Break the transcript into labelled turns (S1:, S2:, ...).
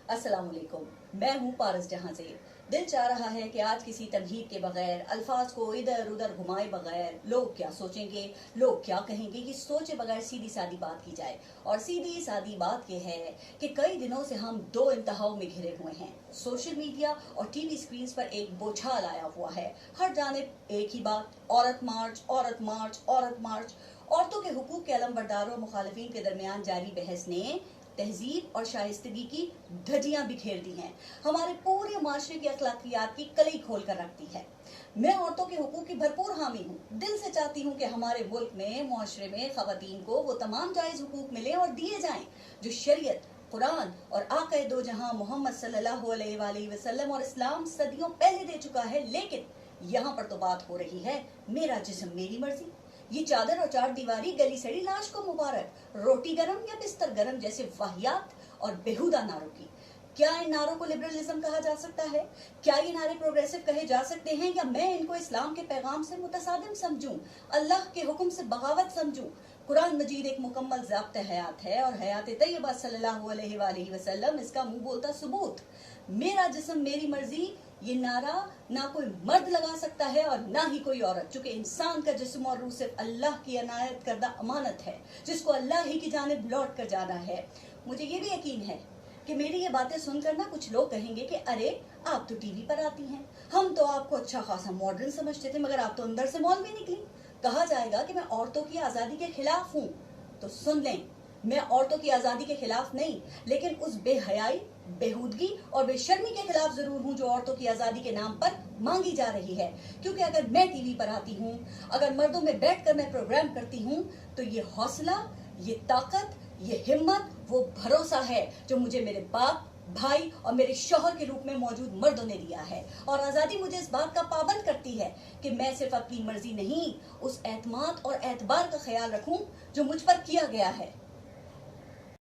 S1: अस्सलाम वालेकुम। मैं हूँ पारस जहां से। दिल चाह रहा है कि आज किसी तमहीद के बगैर, अल्फाज को इधर उधर घुमाए बगैर, लोग क्या सोचेंगे, लोग क्या कहेंगे, कि सोचे बगैर सीधी सादी बात की जाए। और सीधी सादी बात यह है कि कई दिनों से हम दो इंतहाओं में घिरे हुए हैं। सोशल मीडिया और टीवी स्क्रीन पर एक बोझाल आया हुआ है। हर जानिब एक ही बात, औरत मार्च, औरत मार्च, औरत मार्च। औरतों के हुकूक के अलमबरदारों और मुखालिफिन के दरमियान जारी बहस ने तहजीब और शाइस्तगी की धज्जियां बिखेर दी हैं। हमारे पूरे माशरे की अखलाकियात की कलई खोल कर रखती है। मैं औरतों के हुकूक की भरपूर हामी हूँ। दिल से चाहती हूँ कि हमारे मुल्क में, मुआशरे में खवातीन को वो तमाम जायज हुकूक मिले और दिए जाएं जो शरीयत, कुरान और आका दो जहां मोहम्मद सल्लल्लाहु अलैहि वसल्लम और इस्लाम सदियों पहले दे चुका है। लेकिन यहाँ पर तो बात हो रही है मेरा जिस्म मेरी मर्जी। ये चादर और चार दीवारी, गली सड़ी लाश को मुबारक, रोटी गरम या बिस्तर गरम जैसे वाहियात और बेहुदा नारों की। क्या इन नारों को लिबरलिज्म कहा जा सकता है? क्या ये नारे प्रोग्रेसिव कहे जा सकते हैं? या मैं इनको इस्लाम के पैगाम से मुतसादिम समझूं, अल्लाह के हुक्म से बगावत समझूं? कुरान मजीद एक मुकम्मल ज़ाब्ते हयात है और हयात तैयबा सल्लल्लाहु अलैहि वसल्लम इसका मुंह बोलता सबूत। मेरा जिस्म मेरी मर्जी, ये नारा ना कोई मर्द लगा सकता है और ना ही कोई औरत, चूंकि इंसान का जिस्म और रूह सिर्फ अल्लाह की अनायत करदा अमानत है, जिसको अल्लाह ही की जानिब लौट कर जाना है। मुझे ये भी यकीन है कि मेरी ये बातें सुनकर ना कुछ लोग कहेंगे कि अरे आप तो टीवी पर आती हैं, हम तो आपको अच्छा खासा मॉडर्न समझते थे, मगर आप तो अंदर से मौलवी निकली। कहा जाएगा कि मैं औरतों की आज़ादी के खिलाफ हूँ। तो सुन लें, मैं औरतों की आज़ादी के खिलाफ नहीं, लेकिन उस बेहयाई, बेहूदगी और बेशर्मी के खिलाफ जरूर हूँ जो औरतों की आज़ादी के नाम पर मांगी जा रही है। क्योंकि अगर मैं टीवी पर आती हूँ, अगर मर्दों में बैठकर मैं प्रोग्राम करती हूँ, तो ये हौसला, ये ताकत, ये हिम्मत, वो भरोसा है जो मुझे मेरे बाप, भाई और मेरे शौहर के रूप में मौजूद मर्दों ने दिया है। और आज़ादी मुझे इस बात का पाबंद करती है कि मैं सिर्फ अपनी मर्जी नहीं, उस एतमाद और एतबार का ख्याल रखूं जो मुझ पर किया गया है।